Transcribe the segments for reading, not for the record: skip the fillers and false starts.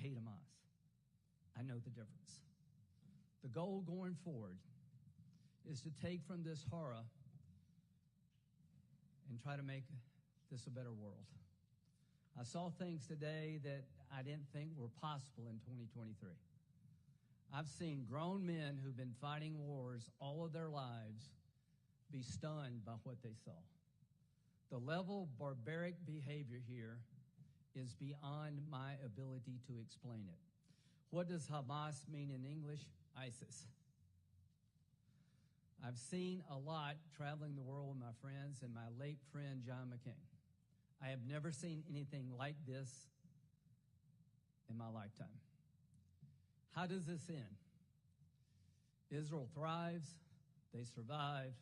hate Hamas. I know the difference. The goal going forward is to take from this horror and try to make this a better world. I saw things today that I didn't think were possible in 2023. I've seen grown men who've been fighting wars all of their lives be stunned by what they saw. The level of barbaric behavior here is beyond my ability to explain it. What does Hamas mean in English? ISIS. I've seen a lot traveling the world with my friends and my late friend John McCain. I have never seen anything like this in my lifetime. How does this end? Israel thrives, they survive,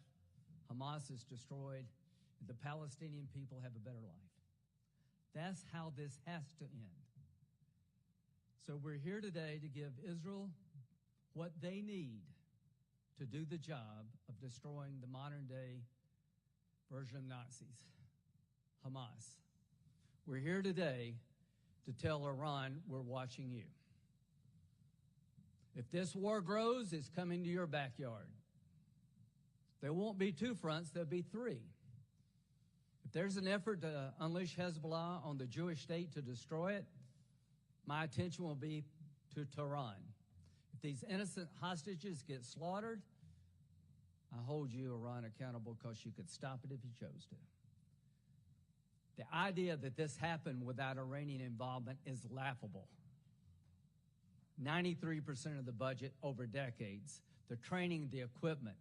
Hamas is destroyed, and the Palestinian people have a better life. That's how this has to end. So we're here today to give Israel what they need to do the job of destroying the modern-day version of Nazis, Hamas. We're here today to tell Iran we're watching you. If this war grows, it's coming to your backyard. There won't be two fronts, there'll be three. If there's an effort to unleash Hezbollah on the Jewish state to destroy it, my attention will be to Tehran. If these innocent hostages get slaughtered, I hold you, Iran, accountable because you could stop it if you chose to. The idea that this happened without Iranian involvement is laughable. 93% of the budget over decades, the training, the equipment,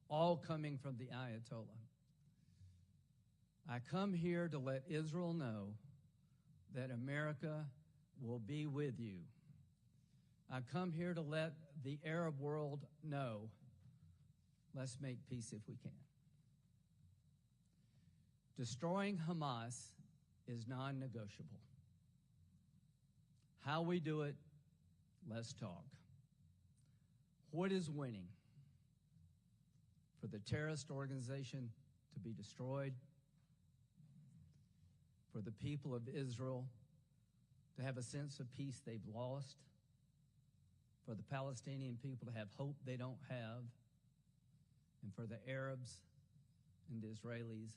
all coming from the Ayatollah. I come here to let Israel know that America will be with you. I come here to let the Arab world know, let's make peace if we can. Destroying Hamas is non-negotiable. How we do it, let's talk. What is winning? For the terrorist organization to be destroyed, for the people of Israel to have a sense of peace they've lost, for the Palestinian people to have hope they don't have, and for the Arabs and the Israelis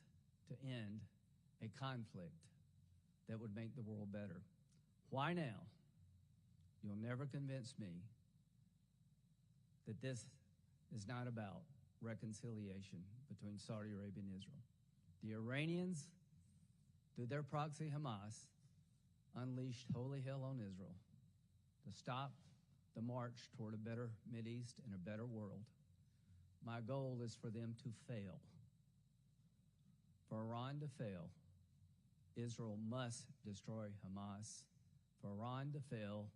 to end a conflict that would make the world better. Why now? You'll never convince me that this is not about reconciliation between Saudi Arabia and Israel. The Iranians, through their proxy Hamas, unleashed holy hell on Israel to stop the march toward a better Mideast and a better world. My goal is for them to fail. For Iran to fail, Israel must destroy Hamas. For Iran to fail,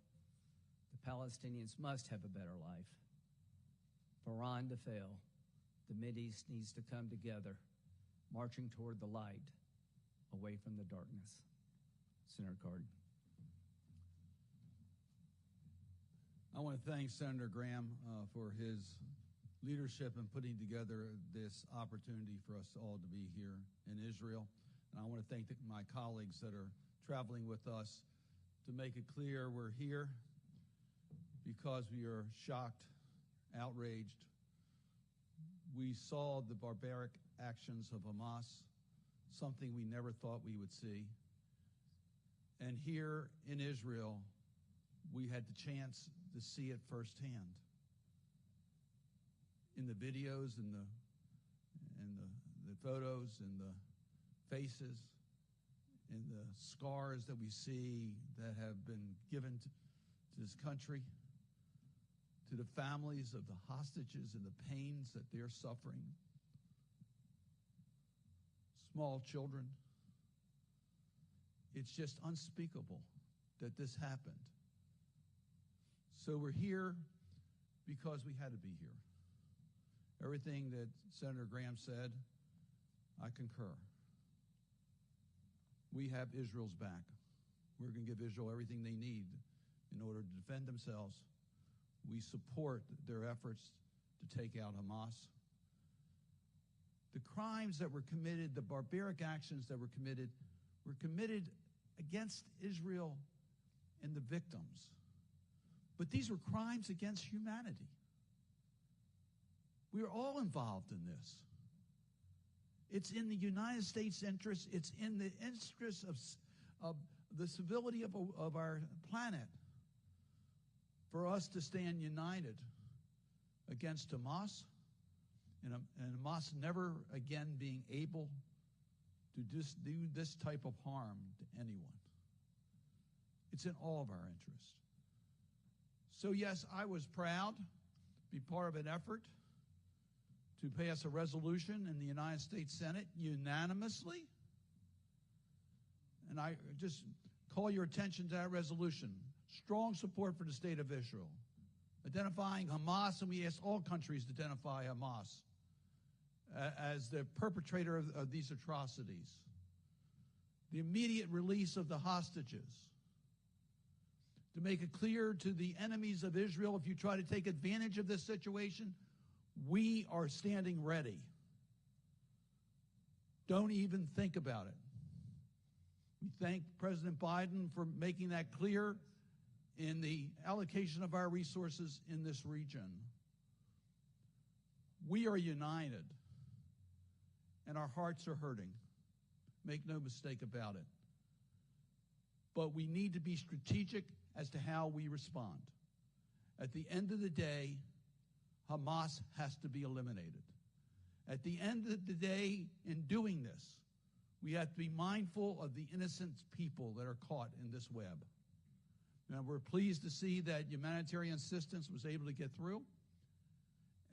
the Palestinians must have a better life. For Iran to fail, the Mideast needs to come together, marching toward the light, away from the darkness. Senator Cardin. I want to thank Senator Graham for his leadership in putting together this opportunity for us all to be here in Israel. And I want to thank my colleagues that are traveling with us to make it clear we're here because we are shocked, outraged. We saw the barbaric actions of Hamas, something we never thought we would see. And here in Israel, we had the chance to see it firsthand. In the videos and the photos and the faces and the scars that we see that have been given to this country, to the families of the hostages and the pains that they're suffering, small children. It's just unspeakable that this happened. So we're here because we had to be here. Everything that Senator Graham said, I concur. We have Israel's back. We're going to give Israel everything they need in order to defend themselves. We support their efforts to take out Hamas. The crimes that were committed, the barbaric actions that were committed against Israel and the victims. But these were crimes against humanity. We are all involved in this. It's in the United States' interest. It's in the interest of the civility of our planet for us to stand united against Hamas, and Hamas never again being able to do this type of harm to anyone. It's in all of our interest. So yes, I was proud to be part of an effort to pass a resolution in the United States Senate unanimously. And I just call your attention to that resolution. Strong support for the state of Israel. Identifying Hamas, and we ask all countries to identify Hamas as the perpetrator of these atrocities. The immediate release of the hostages. To make it clear to the enemies of Israel, if you try to take advantage of this situation, we are standing ready. Don't even think about it. We thank President Biden for making that clear in the allocation of our resources in this region. We are united, and our hearts are hurting. Make no mistake about it. But we need to be strategic as to how we respond. At the end of the day, Hamas has to be eliminated. At the end of the day, in doing this, we have to be mindful of the innocent people that are caught in this web. Now, we're pleased to see that humanitarian assistance was able to get through,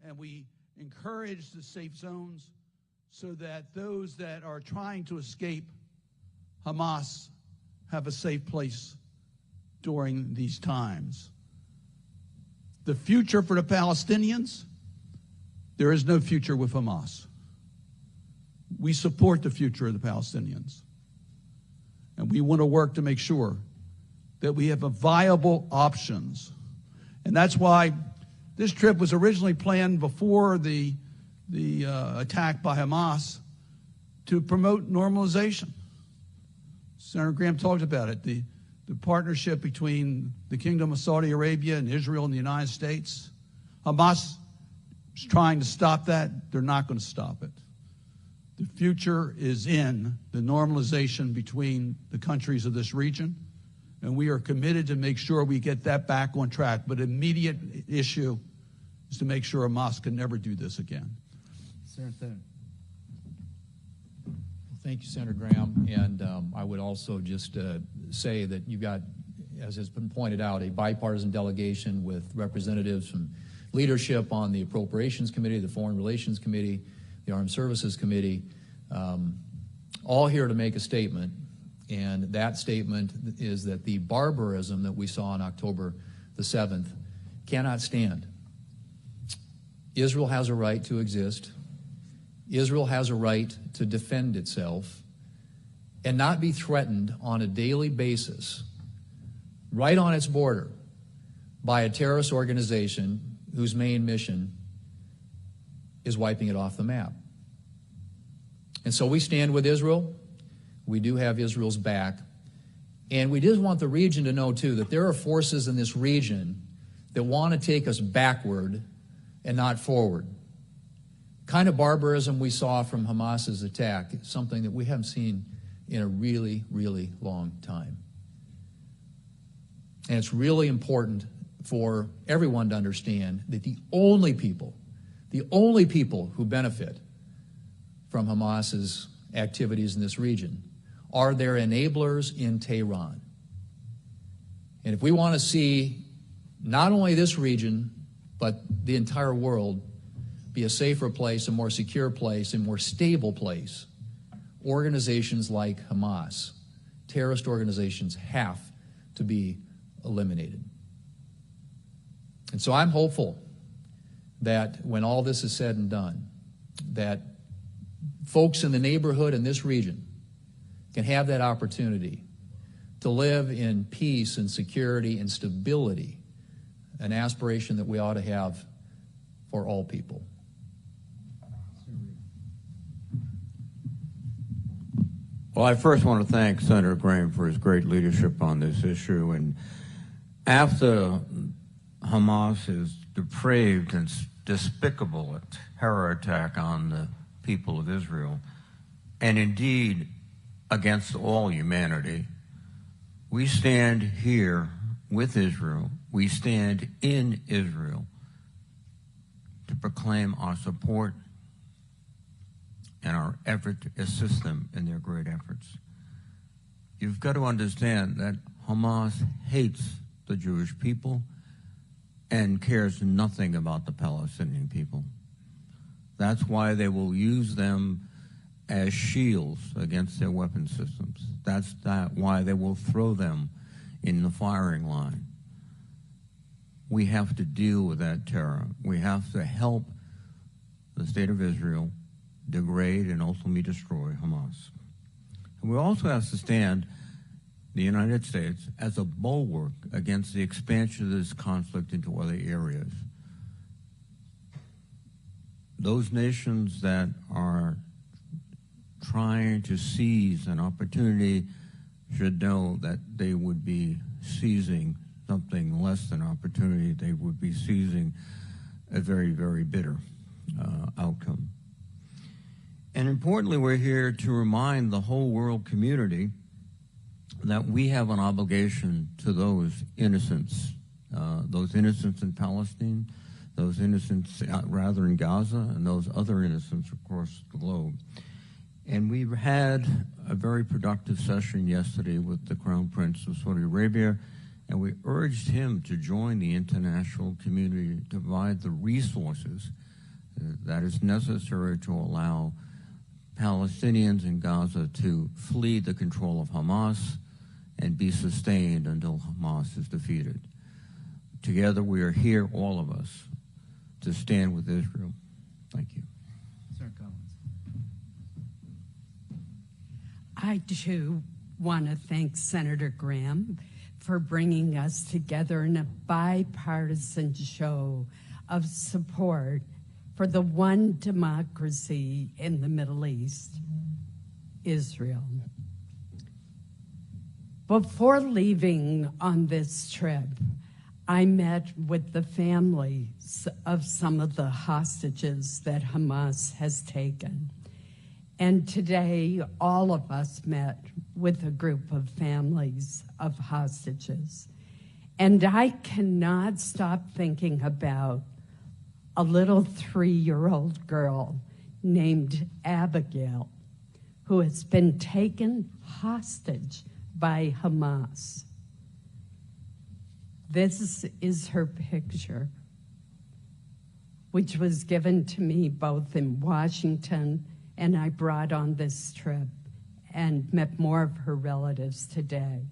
and we encourage the safe zones so that those that are trying to escape Hamas have a safe place during these times. The future for the Palestinians, there is no future with Hamas. We support the future of the Palestinians. And we want to work to make sure that we have a viable options. And that's why this trip was originally planned before the attack by Hamas to promote normalization. Senator Graham talked about it, the partnership between the Kingdom of Saudi Arabia and Israel and the United States. Hamas is trying to stop that. They're not going to stop it. The future is in the normalization between the countries of this region, and we are committed to make sure we get that back on track. But immediate issue is to make sure Hamas can never do this again. Senator Thune. Thank you, Senator Graham. And I would also just say that you've got, as has been pointed out, a bipartisan delegation with representatives from leadership on the Appropriations Committee, the Foreign Relations Committee, the Armed Services Committee, all here to make a statement. And that statement is that the barbarism that we saw on October the 7th cannot stand. Israel has a right to exist. Israel has a right to defend itself and not be threatened on a daily basis, right on its border, by a terrorist organization whose main mission is wiping it off the map. And so we stand with Israel. We do have Israel's back. And we just want the region to know, too, that there are forces in this region that want to take us backward and not forward. Kind of barbarism we saw from Hamas's attack is something that we haven't seen in a really, really long time. And it's really important for everyone to understand that the only people who benefit from Hamas's activities in this region are their enablers in Tehran. And if we want to see not only this region, but the entire world be a safer place, a more secure place, a more stable place, organizations like Hamas, terrorist organizations, have to be eliminated. And so I'm hopeful that when all this is said and done, that folks in the neighborhood in this region can have that opportunity to live in peace and security and stability, an aspiration that we ought to have for all people. Well, I first want to thank Senator Graham for his great leadership on this issue. And after Hamas's depraved and despicable terror attack on the people of Israel, and indeed against all humanity, we stand here with Israel. We stand in Israel to proclaim our support and our effort to assist them in their great efforts. You've got to understand that Hamas hates the Jewish people and cares nothing about the Palestinian people. That's why they will use them as shields against their weapon systems. That's why they will throw them in the firing line. We have to deal with that terror. We have to help the state of Israel degrade and ultimately destroy Hamas. And we also have to stand, the United States, as a bulwark against the expansion of this conflict into other areas. Those nations that are trying to seize an opportunity should know that they would be seizing something less than opportunity. They would be seizing a very, very bitter outcome. And importantly, we're here to remind the whole world community that we have an obligation to those innocents in Palestine, those innocents rather in Gaza, and those other innocents across the globe. And we had a very productive session yesterday with the Crown Prince of Saudi Arabia, and we urged him to join the international community to provide the resources that is necessary to allow Palestinians in Gaza to flee the control of Hamas and be sustained until Hamas is defeated. Together we are here, all of us, to stand with Israel. Thank you. Senator Collins. I too want to thank Senator Graham for bringing us together in a bipartisan show of support for the one democracy in the Middle East, Israel. Before leaving on this trip, I met with the families of some of the hostages that Hamas has taken. And today, all of us met with a group of families of hostages. And I cannot stop thinking about a little 3-year-old girl named Abigail, who has been taken hostage by Hamas. This is her picture, which was given to me both in Washington and I brought on this trip and met more of her relatives today.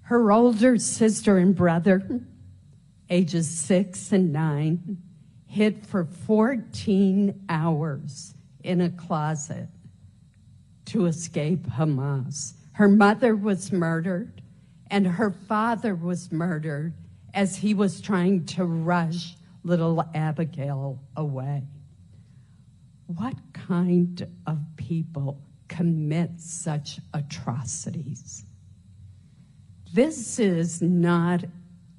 Her older sister and brother, ages 6 and 9, hid for 14 hours in a closet to escape Hamas. Her mother was murdered, and her father was murdered as he was trying to rush little Abigail away. What kind of people commit such atrocities? This is not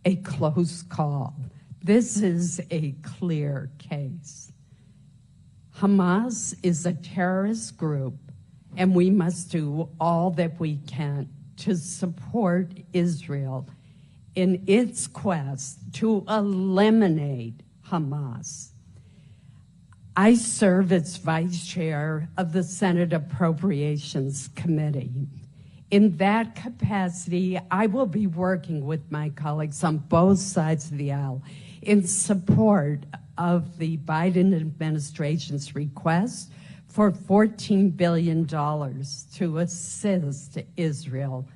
a close call. This is a clear case. Hamas is a terrorist group, and we must do all that we can to support Israel in its quest to eliminate Hamas. I serve as vice chair of the Senate Appropriations Committee. In that capacity, I will be working with my colleagues on both sides of the aisle in support of the Biden administration's request for $14 billion to assist Israel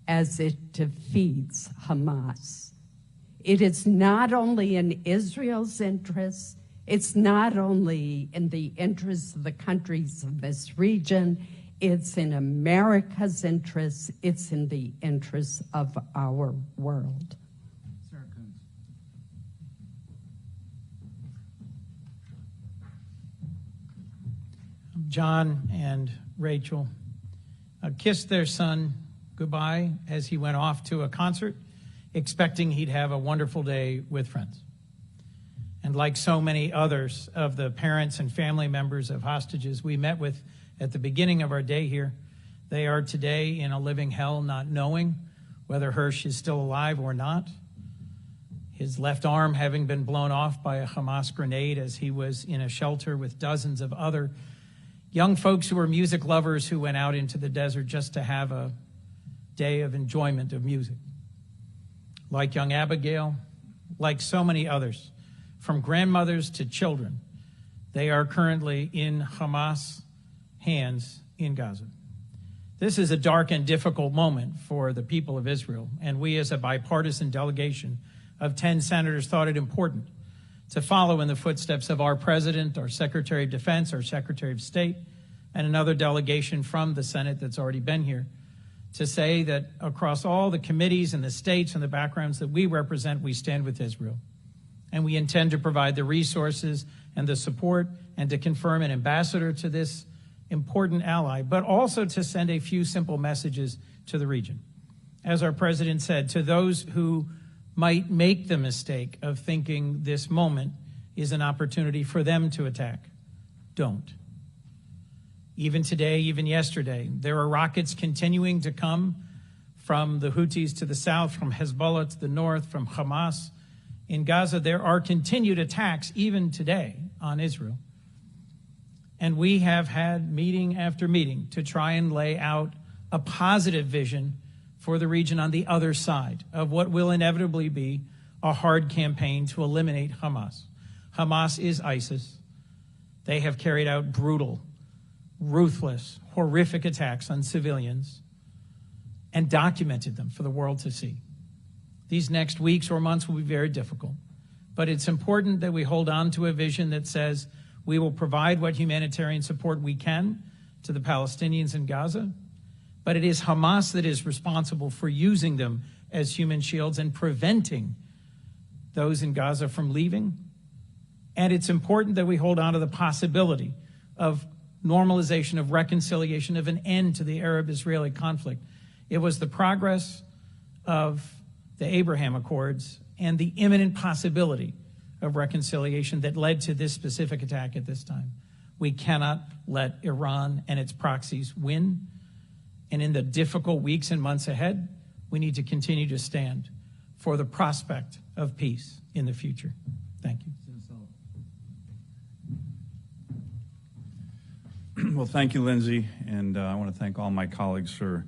as it defeats Hamas. It is not only in Israel's interest, it's not only in the interests of the countries of this region, it's in America's interests, it's in the interests of our world. Senator Coons. John and Rachel kissed their son goodbye as he went off to a concert expecting he'd have a wonderful day with friends. And like so many others of the parents and family members of hostages we met with at the beginning of our day here, they are today in a living hell, not knowing whether Hirsch is still alive or not. His left arm having been blown off by a Hamas grenade as he was in a shelter with dozens of other young folks who were music lovers who went out into the desert just to have a day of enjoyment of music. Like young Abigail, like so many others, from grandmothers to children, they are currently in Hamas hands in Gaza. This is a dark and difficult moment for the people of Israel, and we as a bipartisan delegation of 10 senators thought it important to follow in the footsteps of our president, our Secretary of Defense, our Secretary of State, and another delegation from the Senate that's already been here, to say that across all the committees and the states and the backgrounds that we represent, we stand with Israel. And we intend to provide the resources and the support and to confirm an ambassador to this important ally, but also to send a few simple messages to the region. As our president said, to those who might make the mistake of thinking this moment is an opportunity for them to attack, don't. Even today, even yesterday, there are rockets continuing to come from the Houthis to the south, from Hezbollah to the north, from Hamas. In Gaza, there are continued attacks even today on Israel. And we have had meeting after meeting to try and lay out a positive vision for the region on the other side of what will inevitably be a hard campaign to eliminate Hamas. Hamas is ISIS. They have carried out brutal, ruthless, horrific attacks on civilians and documented them for the world to see. These next weeks or months will be very difficult, but it's important that we hold on to a vision that says we will provide what humanitarian support we can to the Palestinians in Gaza, but it is Hamas that is responsible for using them as human shields and preventing those in Gaza from leaving. And it's important that we hold on to the possibility of normalization, of reconciliation, of an end to the Arab-Israeli conflict. It was the progress of the Abraham Accords and the imminent possibility of reconciliation that led to this specific attack at this time. We cannot let Iran and its proxies win. And in the difficult weeks and months ahead, we need to continue to stand for the prospect of peace in the future. Thank you. Well, thank you, Lindsay, and I want to thank all my colleagues for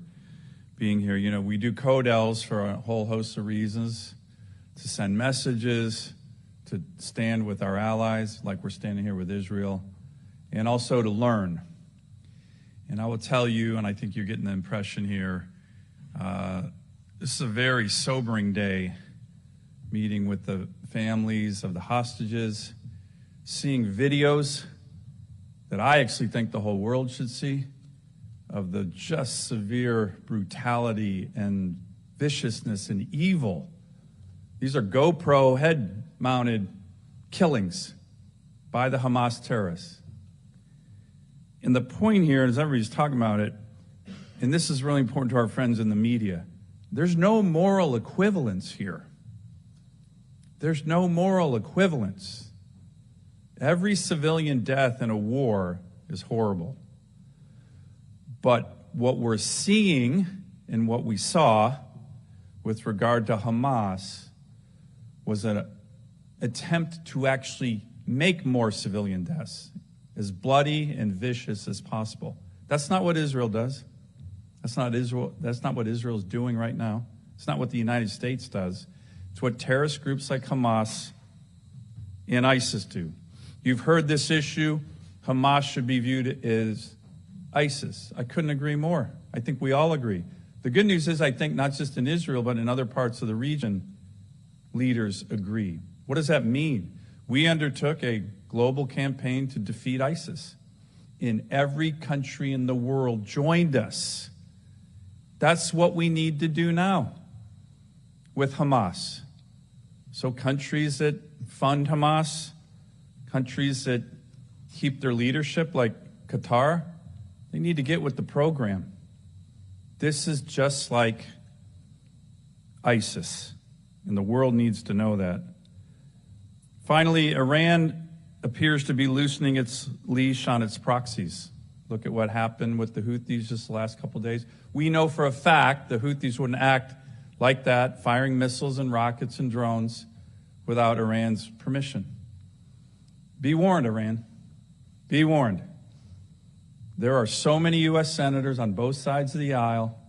being here. You know, we do CODELs for a whole host of reasons, to send messages, to stand with our allies, like we're standing here with Israel, and also to learn. And I will tell you, and I think you're getting the impression here, this is a very sobering day, meeting with the families of the hostages, seeing videos that I actually think the whole world should see of the just severe brutality and viciousness and evil. These are GoPro head-mounted killings by the Hamas terrorists. And the point here, as everybody's talking about it, and this is really important to our friends in the media, there's no moral equivalence here. There's no moral equivalence. Every civilian death in a war is horrible. But what we're seeing and what we saw with regard to Hamas was an attempt to actually make more civilian deaths as bloody and vicious as possible. That's not what Israel does. That's not what Israel is doing right now. It's not what the United States does. It's what terrorist groups like Hamas and ISIS do. You've heard this issue. Hamas should be viewed as ISIS. I couldn't agree more. I think we all agree. The good news is, I think not just in Israel, but in other parts of the region, leaders agree. What does that mean? We undertook a global campaign to defeat ISIS. In every country in the world joined us. That's what we need to do now with Hamas. So countries that fund Hamas, countries that keep their leadership, like Qatar, they need to get with the program. This is just like ISIS. and the world needs to know that. Finally, Iran appears to be loosening its leash on its proxies. Look at what happened with the Houthis just the last couple of days. We know for a fact the Houthis wouldn't act like that, firing missiles and rockets and drones without Iran's permission. Be warned, Iran. Be warned. There are so many U.S. senators on both sides of the aisle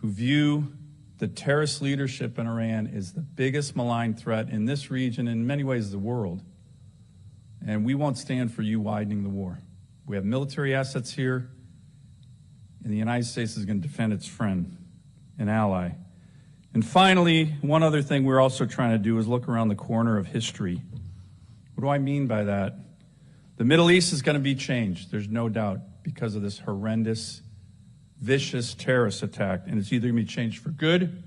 who view the terrorist leadership in Iran as the biggest malign threat in this region, in many ways the world. And we won't stand for you widening the war. We have military assets here, and the United States is going to defend its friend and ally. And finally, one other thing we're also trying to do is look around the corner of history. What do I mean by that? The Middle East is going to be changed, there's no doubt, because of this horrendous, vicious terrorist attack. And it's either going to be changed for good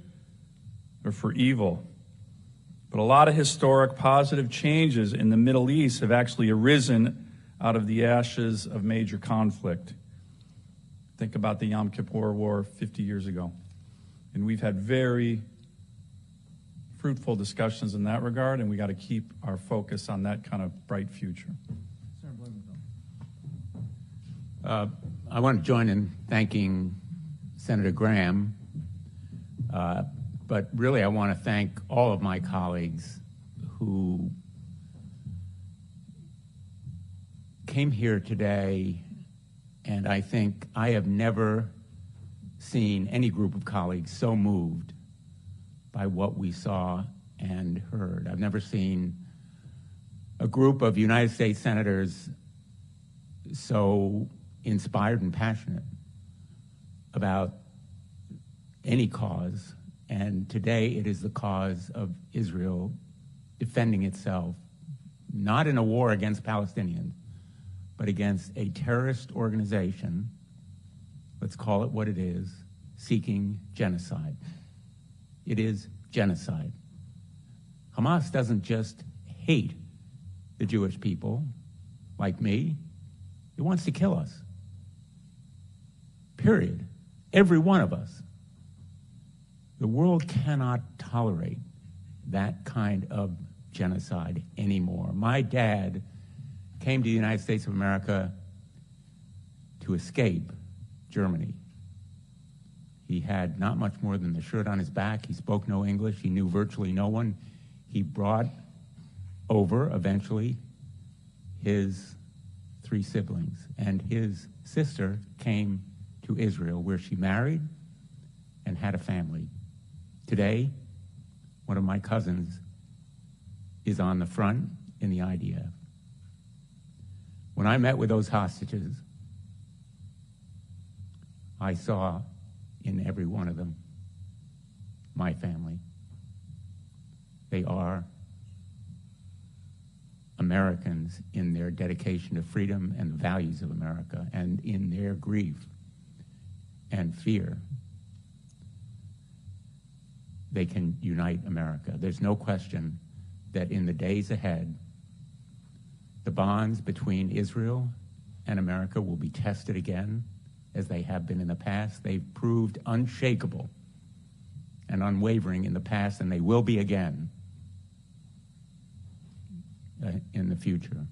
or for evil. But a lot of historic positive changes in the Middle East have actually arisen out of the ashes of major conflict. Think about the Yom Kippur War 50 years ago. And we've had very fruitful discussions in that regard, and we got to keep our focus on that kind of bright future. I want to join in thanking Senator Graham, but really I want to thank all of my colleagues who came here today, and I think I have never seen any group of colleagues so moved by what we saw and heard. I've never seen a group of United States senators so inspired and passionate about any cause, and today it is the cause of Israel defending itself, not in a war against Palestinians, but against a terrorist organization, let's call it what it is, seeking genocide. It is genocide. Hamas doesn't just hate the Jewish people like me, it wants to kill us. Period. Every one of us. The world cannot tolerate that kind of genocide anymore. My dad came to the United States of America to escape Germany. He had not much more than the shirt on his back. He spoke no English. He knew virtually no one. He brought over, eventually, his 3 siblings. And his sister came to Israel, where she married and had a family. Today, one of my cousins is on the front in the IDF. When I met with those hostages, I saw in every one of them my family. They are Americans in their dedication to freedom and the values of America, and in their grief and fear, they can unite America. There's no question that in the days ahead, the bonds between Israel and America will be tested again, as they have been in the past. They've proved unshakable and unwavering in the past, and they will be again in the future.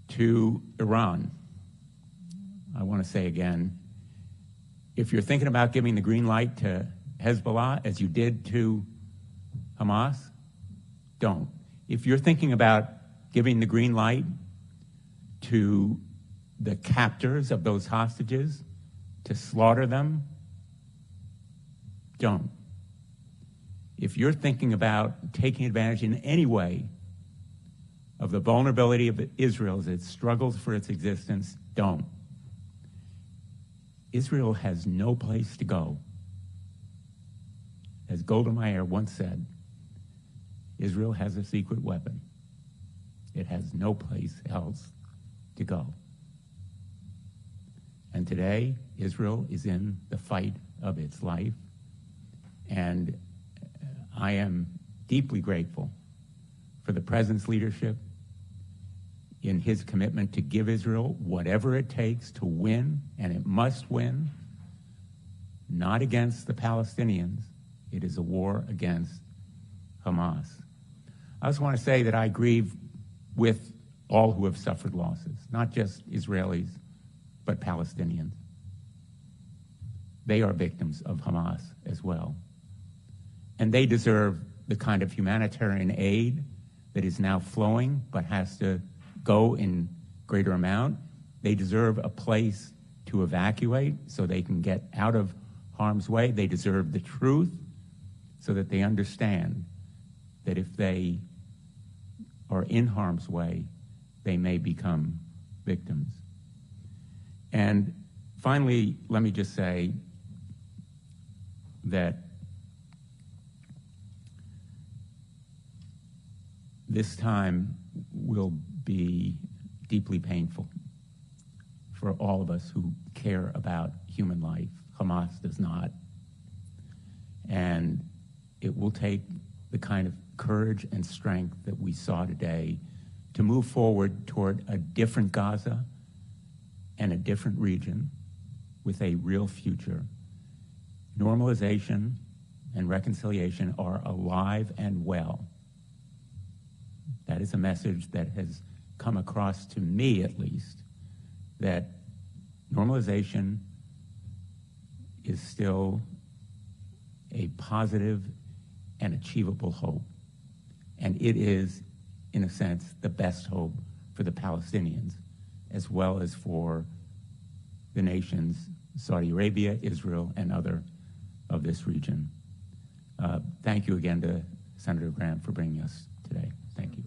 To Iran, I want to say again, if you're thinking about giving the green light to Hezbollah, as you did to Hamas, don't. If you're thinking about giving the green light to the captors of those hostages, to slaughter them, don't. If you're thinking about taking advantage in any way of the vulnerability of Israel as it struggles for its existence, don't. Israel has no place to go. As Golda Meir once said, Israel has a secret weapon. It has no place else to go. And today, Israel is in the fight of its life. And I am deeply grateful for the President's leadership in his commitment to give Israel whatever it takes to win, and it must win, not against the Palestinians, It is a war against Hamas. I also want to say that I grieve with all who have suffered losses, not just Israelis, but Palestinians. They are victims of Hamas as well. And they deserve the kind of humanitarian aid that is now flowing but has to go in greater amount. They deserve a place to evacuate so they can get out of harm's way. They deserve the truth so that they understand that if they are in harm's way, they may become victims. And finally, let me just say that this time will be deeply painful for all of us who care about human life. Hamas does not. And it will take the kind of courage and strength that we saw today to move forward toward a different Gaza and a different region with a real future. Normalization and reconciliation are alive and well. That is a message that has come across to me, at least, that normalization is still a positive and achievable hope. And it is, in a sense, the best hope for the Palestinians, as well as for the nations, Saudi Arabia, Israel, and other of this region. Thank you again to Senator Graham for bringing us today. Thank you.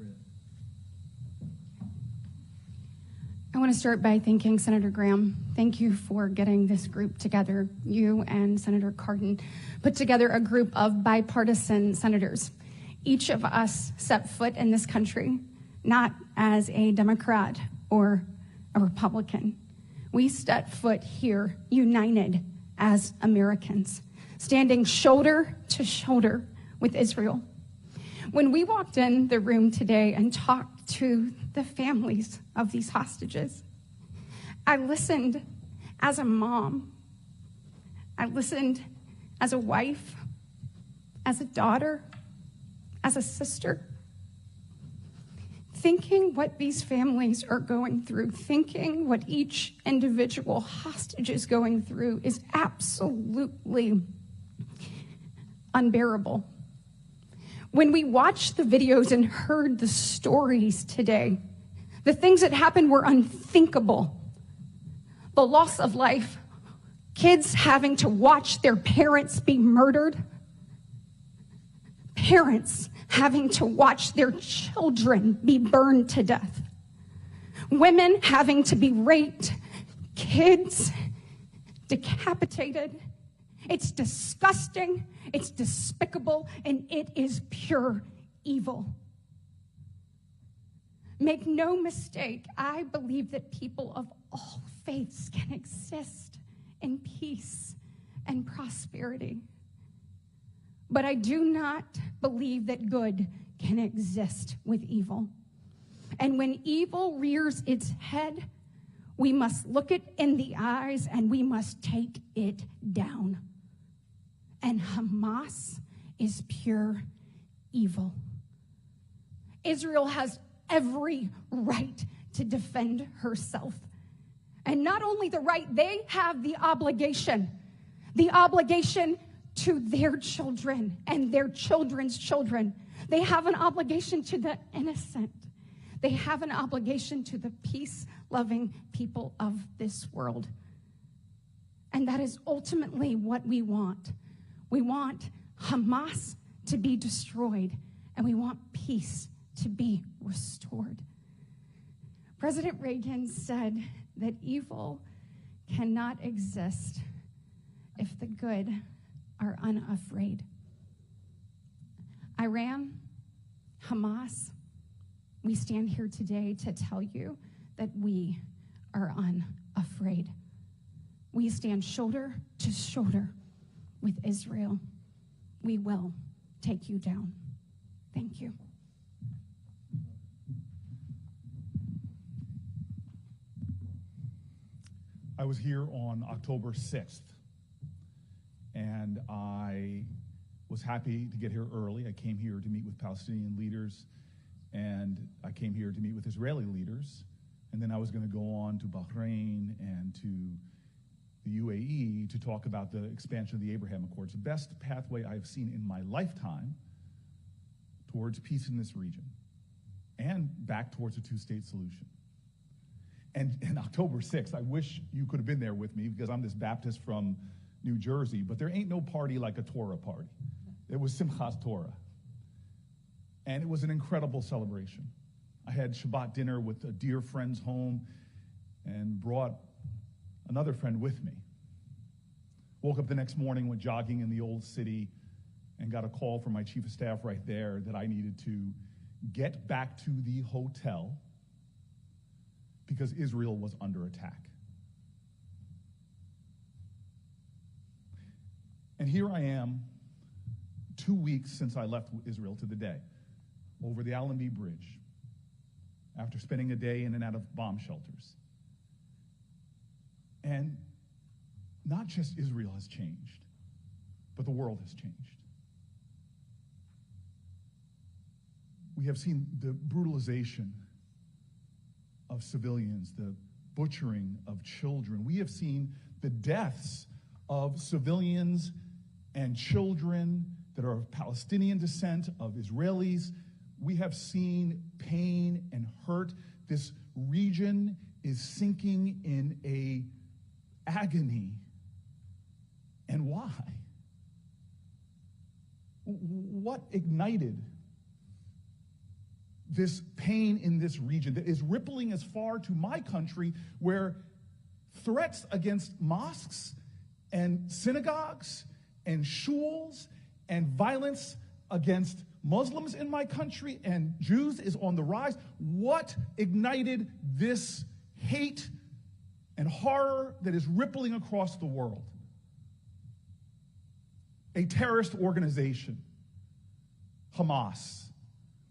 I want to start by thanking Senator Graham. Thank you for getting this group together. You and Senator Cardin put together a group of bipartisan senators. Each of us set foot in this country, not as a Democrat or a Republican. We set foot here, united as Americans, standing shoulder to shoulder with Israel. When we walked in the room today and talked to the families of these hostages, I listened as a mom. I listened as a wife, as a daughter, as a sister, thinking what these families are going through, thinking what each individual hostage is going through is absolutely unbearable. When we watched the videos and heard the stories today, the things that happened were unthinkable. The loss of life, kids having to watch their parents be murdered, parents having to watch their children be burned to death, women having to be raped, kids decapitated. It's disgusting, it's despicable, and it is pure evil. Make no mistake, I believe that people of all faiths can exist in peace and prosperity. But I do not believe that good can exist with evil. And when evil rears its head, we must look it in the eyes and we must take it down. And Hamas is pure evil. Israel has every right to defend herself. And not only the right, they have the obligation to their children and their children's children. They have an obligation to the innocent. They have an obligation to the peace-loving people of this world. And that is ultimately what we want. We want Hamas to be destroyed, and we want peace to be restored. President Reagan said that evil cannot exist if the good are unafraid. Iran, Hamas, we stand here today to tell you that we are unafraid. We stand shoulder to shoulder with Israel. We will take you down. Thank you. I was here on October 6th, and I was happy to get here early. I came here to meet with Palestinian leaders, and I came here to meet with Israeli leaders, and then I was going to go on to Bahrain and to the UAE to talk about the expansion of the Abraham Accords, the best pathway I've seen in my lifetime towards peace in this region and back towards a two-state solution. And October 6th, I wish you could have been there with me because I'm this Baptist from New Jersey, but there ain't no party like a Torah party. It was Simchas Torah. And it was an incredible celebration. I had Shabbat dinner with a dear friend's home and brought another friend with me. Woke up the next morning, went jogging in the old city, and got a call from my chief of staff right there that I needed to get back to the hotel because Israel was under attack. And here I am, 2 weeks since I left Israel to the day, over the Allenby Bridge, after spending a day in and out of bomb shelters. And not just Israel has changed, but the world has changed. We have seen the brutalization of civilians, the butchering of children. We have seen the deaths of civilians and children that are of Palestinian descent, of Israelis. We have seen pain and hurt. This region is sinking in a agony. And why? What ignited this pain in this region that is rippling as far to my country, where threats against mosques and synagogues and shuls and violence against Muslims in my country and Jews is on the rise? What ignited this hate and horror that is rippling across the world? A terrorist organization, Hamas.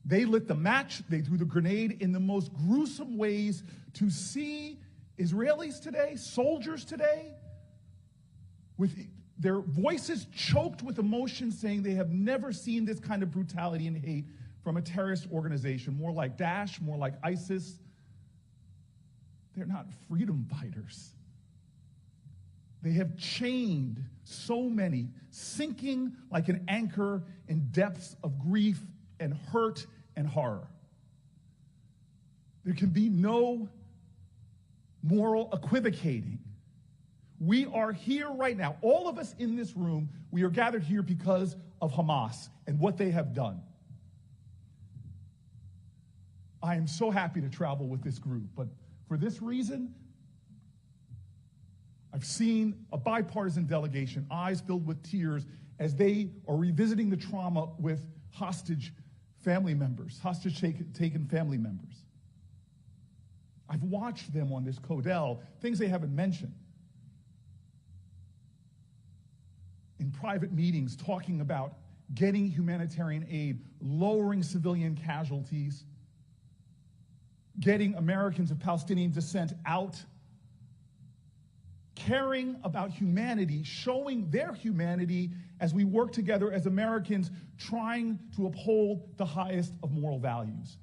They lit the match, they threw the grenade in the most gruesome ways to see Israelis today, soldiers today, with their voices choked with emotion, saying they have never seen this kind of brutality and hate from a terrorist organization, more like Daesh, more like ISIS. They're not freedom fighters. They have chained so many, sinking like an anchor in depths of grief and hurt and horror. There can be no moral equivocating. We are here right now. All of us in this room, we are gathered here because of Hamas and what they have done. I am so happy to travel with this group, but for this reason, I've seen a bipartisan delegation, eyes filled with tears, as they are revisiting the trauma with hostage family members, hostage-taken family members. I've watched them on this Codel, things they haven't mentioned. In private meetings, talking about getting humanitarian aid, lowering civilian casualties, getting Americans of Palestinian descent out, caring about humanity, showing their humanity as we work together as Americans, trying to uphold the highest of moral values.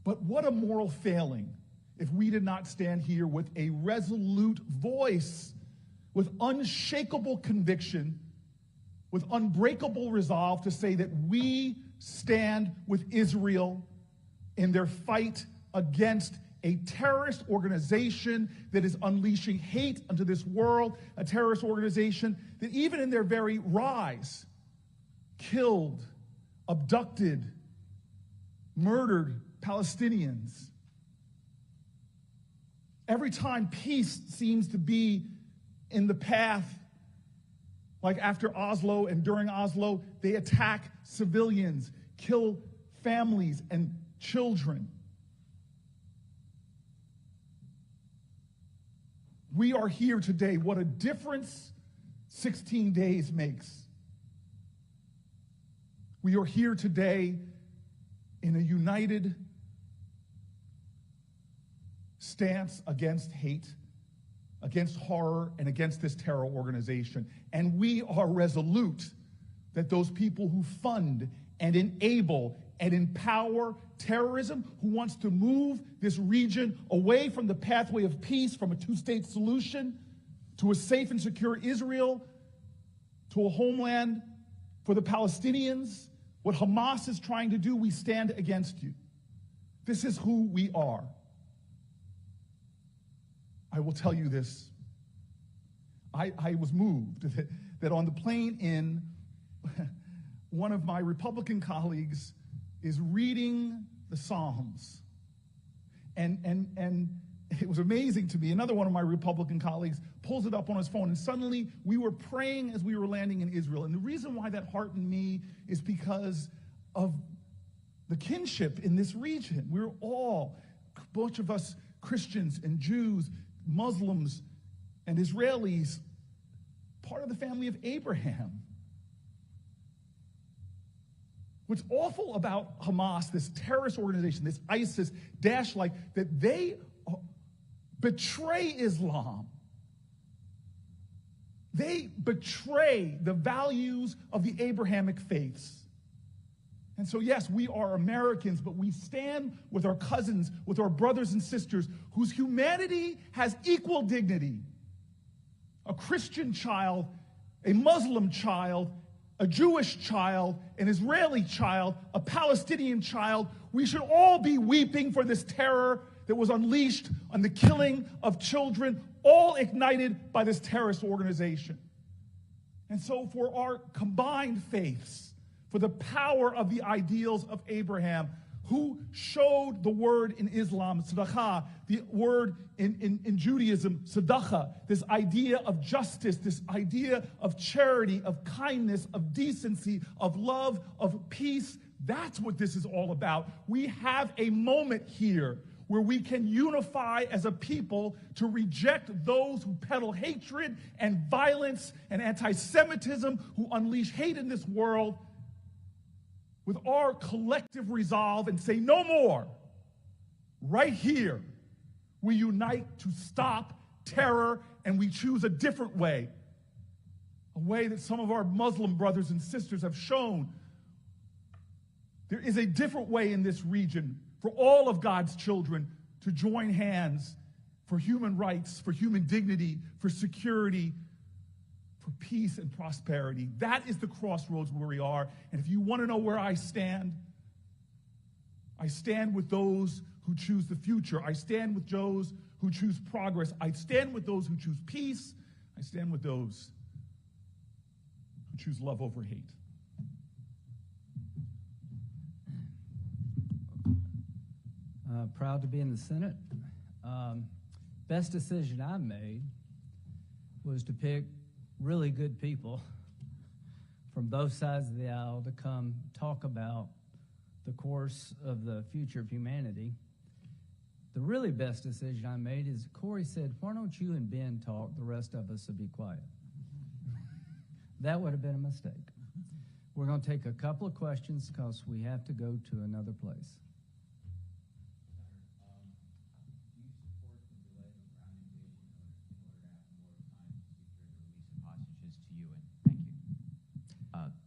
But what a moral failing if we did not stand here with a resolute voice, with unshakable conviction, with unbreakable resolve to say that we stand with Israel in their fight against a terrorist organization that is unleashing hate onto this world, a terrorist organization that even in their very rise killed, abducted, murdered Palestinians. Every time peace seems to be in the path, like after Oslo and during Oslo, they attack civilians, kill families and children. We are here today. What a difference 16 days makes. We are here today in a united stance against hate, against horror, and against this terror organization. And we are resolute that those people who fund and enable and empower terrorism, who wants to move this region away from the pathway of peace, from a two-state solution to a safe and secure Israel, to a homeland for the Palestinians, what Hamas is trying to do, we stand against you. This is who we are. I will tell you this. I was moved that on the plane in, one of my Republican colleagues is reading the Psalms. And it was amazing to me. Another one of my Republican colleagues pulls it up on his phone, and suddenly we were praying as we were landing in Israel. And the reason why that heartened me is because of the kinship in this region. We're all, a bunch of us Christians and Jews, Muslims and Israelis, part of the family of Abraham. What's awful about Hamas, this terrorist organization, this ISIS, Daesh-like, that they betray Islam. They betray the values of the Abrahamic faiths. And so, yes, we are Americans, but we stand with our cousins, with our brothers and sisters, whose humanity has equal dignity. A Christian child, a Muslim child, a Jewish child, an Israeli child, a Palestinian child. We should all be weeping for this terror that was unleashed on the killing of children, all ignited by this terrorist organization. And so for our combined faiths, for the power of the ideals of Abraham, who showed the word in Islam, sadaqah, the word in Judaism, sadaqah, this idea of justice, this idea of charity, of kindness, of decency, of love, of peace. That's what this is all about. We have a moment here where we can unify as a people to reject those who peddle hatred and violence and anti-Semitism, who unleash hate in this world, with our collective resolve and say no more. Right here, we unite to stop terror, and we choose a different way, a way that some of our Muslim brothers and sisters have shown. There is a different way in this region for all of God's children to join hands for human rights, for human dignity, for security, for peace and prosperity. That is the crossroads where we are. And if you want to know where I stand with those who choose the future. I stand with those who choose progress. I stand with those who choose peace. I stand with those who choose love over hate. Proud to be in the Senate. Best decision I made was to pick really good people from both sides of the aisle to come talk about the course of the future of humanity. The really best decision I made is Corey said, why don't you and Ben talk, the rest of us will be quiet. That would have been a mistake. We're going to take a couple of questions because we have to go to another place.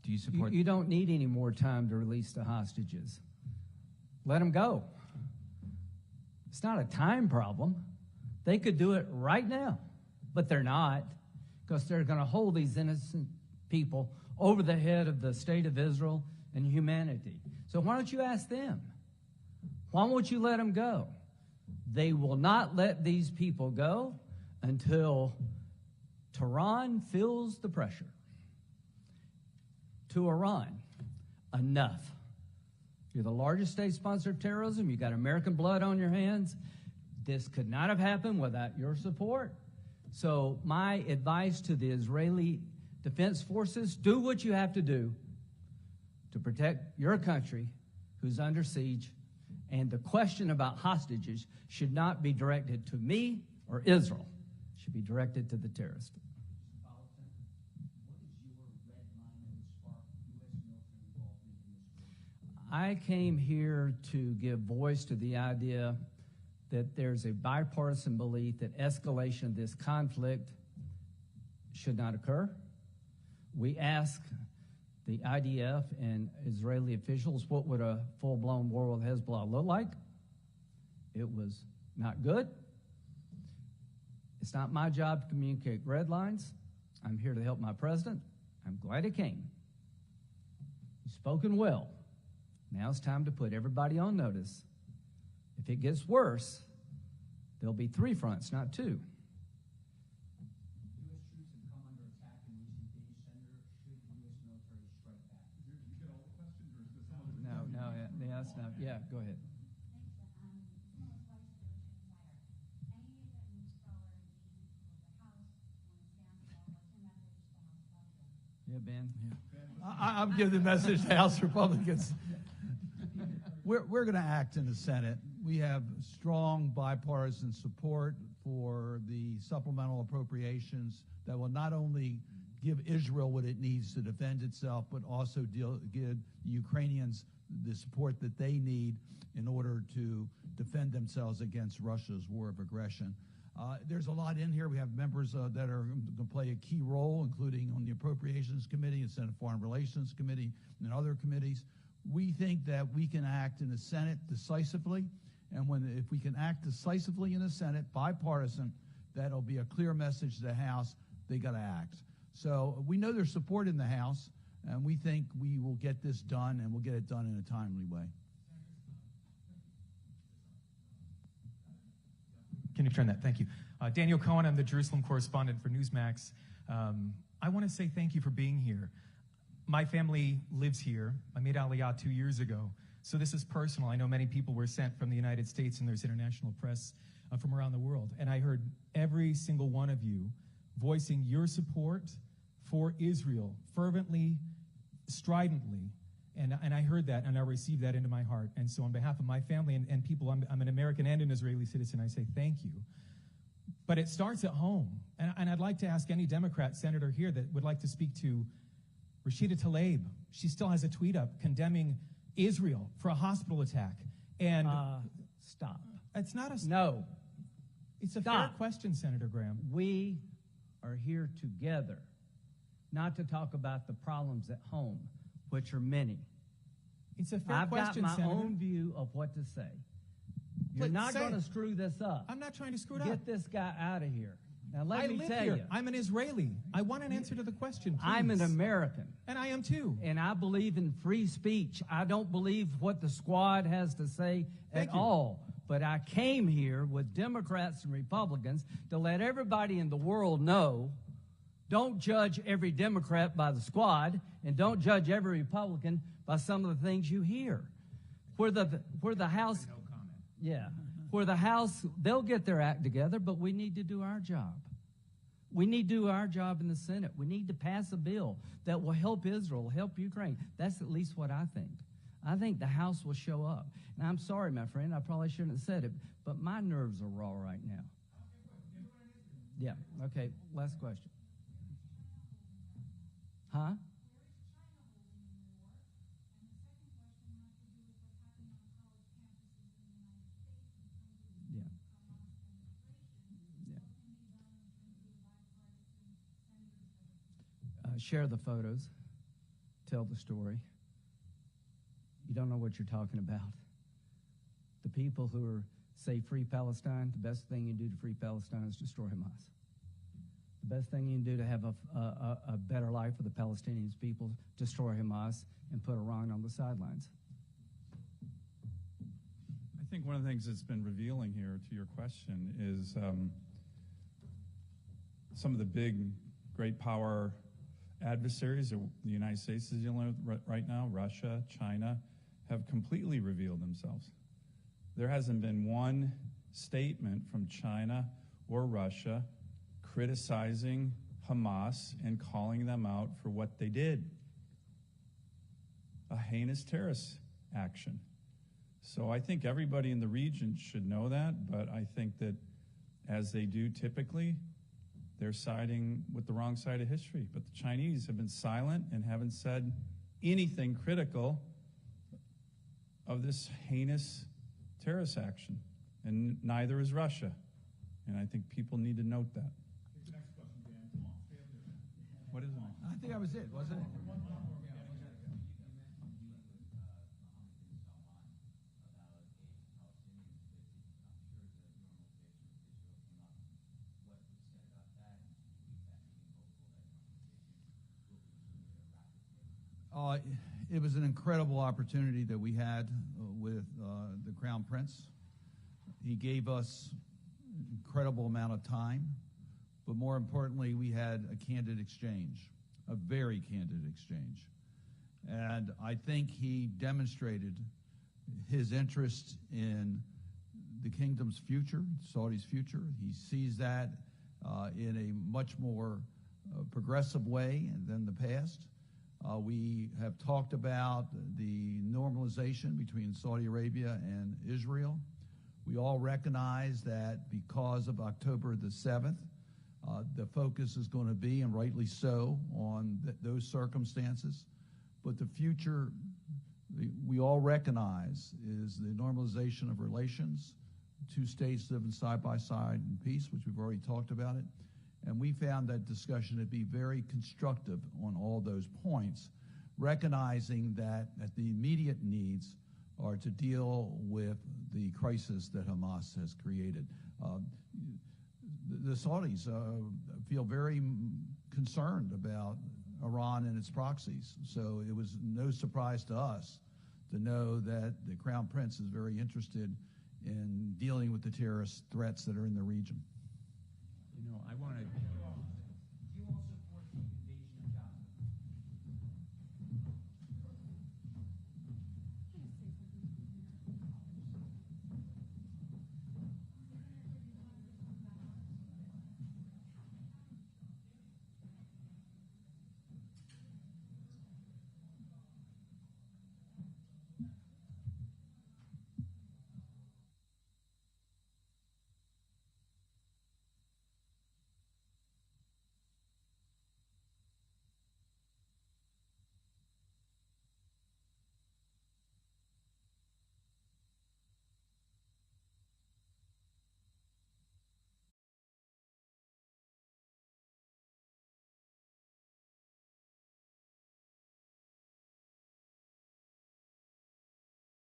Do you support? You don't need any more time to release the hostages. Let them go. It's not a time problem. They could do it right now, but they're not, because they're going to hold these innocent people over the head of the state of Israel and humanity. So why don't you ask them? Why won't you let them go? They will not let these people go until Tehran feels the pressure. To Iran, enough. You're the largest state sponsor of terrorism. You got American blood on your hands. This could not have happened without your support. So my advice to the Israeli Defense Forces, do what you have to do to protect your country who's under siege. And the question about hostages should not be directed to me or Israel. It should be directed to the terrorists. I came here to give voice to the idea that there's a bipartisan belief that escalation of this conflict should not occur. We ask the IDF and Israeli officials, what would a full-blown war with Hezbollah look like? It was not good. It's not my job to communicate red lines. I'm here to help my president. I'm glad he came. He's spoken well. Now it's time to put everybody on notice. If it gets worse, there'll be 3 fronts, not 2. U.S. troops have come under attack in recent days. Senator, should U.S. military strike back? Did you get all the questions, or is this some of it? No, that's not. Yeah, go ahead. Yeah, Ben. I'm giving the message to House Republicans. We're going to act in the Senate. We have strong bipartisan support for the supplemental appropriations that will not only give Israel what it needs to defend itself, but also give the Ukrainians the support that they need in order to defend themselves against Russia's war of aggression. There's a lot in here. We have members that are going to play a key role, including on the Appropriations Committee and Senate Foreign Relations Committee and other committees. We think that we can act in the Senate decisively, and if we can act decisively in the Senate, bipartisan, that'll be a clear message to the House. They got to act. So we know there's support in the House, and we think we will get this done, and we'll get it done in a timely way. Can you turn that? Thank you. Daniel Cohen, I'm the Jerusalem correspondent for Newsmax. I want to say thank you for being here. My family lives here. I made Aliyah 2 years ago. So this is personal. I know many people were sent from the United States, and there's international press from around the world. And I heard every single one of you voicing your support for Israel fervently, stridently. And I heard that, and I received that into my heart. And so on behalf of my family and people, I'm an American and an Israeli citizen, I say thank you. But it starts at home. And I'd like to ask any Democrat senator here that would like to speak to Rashida Tlaib. She still has a tweet up condemning Israel for a hospital attack. And Stop. It's not a... No. It's a Stop. fair question, Senator Graham. We are here together, not to talk about the problems at home, which are many. It's a fair I've question, got my Senator. own view of what to say. You're But not say going to it. screw this up. I'm not trying to screw it up. Get this guy out of here. Now, let I me live tell here. you. I'm an Israeli. I want an answer to the question, please. I'm an American. And I am too. And I believe in free speech. I don't believe what the squad has to say Thank at you. all. But I came here with Democrats and Republicans to let everybody in the world know, don't judge every Democrat by the squad, and don't judge every Republican by some of the things you hear. Where the House, No comment. yeah, where the House, they'll get their act together, but we need to do our job. We need to do our job in the Senate. We need to pass a bill that will help Israel, help Ukraine. That's at least what I think. I think the House will show up. And I'm sorry, my friend, I probably shouldn't have said it, but my nerves are raw right now. Yeah, okay, last question. Huh? Yeah. Share the photos. Tell the story. You don't know what you're talking about. The people who are, say, free Palestine, the best thing you can do to free Palestine is destroy Hamas. The best thing you can do to have a better life for the Palestinian people, destroy Hamas and put Iran on the sidelines. I think one of the things that's been revealing here to your question is some of the big, great power adversaries that the United States is dealing with right now, Russia, China, have completely revealed themselves. There hasn't been one statement from China or Russia criticizing Hamas and calling them out for what they did. A heinous terrorist action. So I think everybody in the region should know that, but I think that as they do typically, they're siding with the wrong side of history. But the Chinese have been silent and haven't said anything critical of this heinous terrorist action, and neither is Russia. And I think people need to note that. The next question, Dan. Come on. What is it? I think that was it, wasn't it? It was an incredible opportunity that we had with the Crown Prince. He gave us an incredible amount of time, but more importantly, we had a candid exchange, a very candid exchange. And I think he demonstrated his interest in the kingdom's future, Saudi's future. He sees that in a much more progressive way than the past. We have talked about the normalization between Saudi Arabia and Israel. We all recognize that because of October the 7th, the focus is going to be, and rightly so, on those circumstances. But the future, we all recognize, is the normalization of relations, two states living side by side in peace, which we've already talked about it. And we found that discussion to be very constructive on all those points, recognizing that the immediate needs are to deal with the crisis that Hamas has created. The Saudis feel very concerned about Iran and its proxies, so it was no surprise to us to know that the Crown Prince is very interested in dealing with the terrorist threats that are in the region. You know, I want to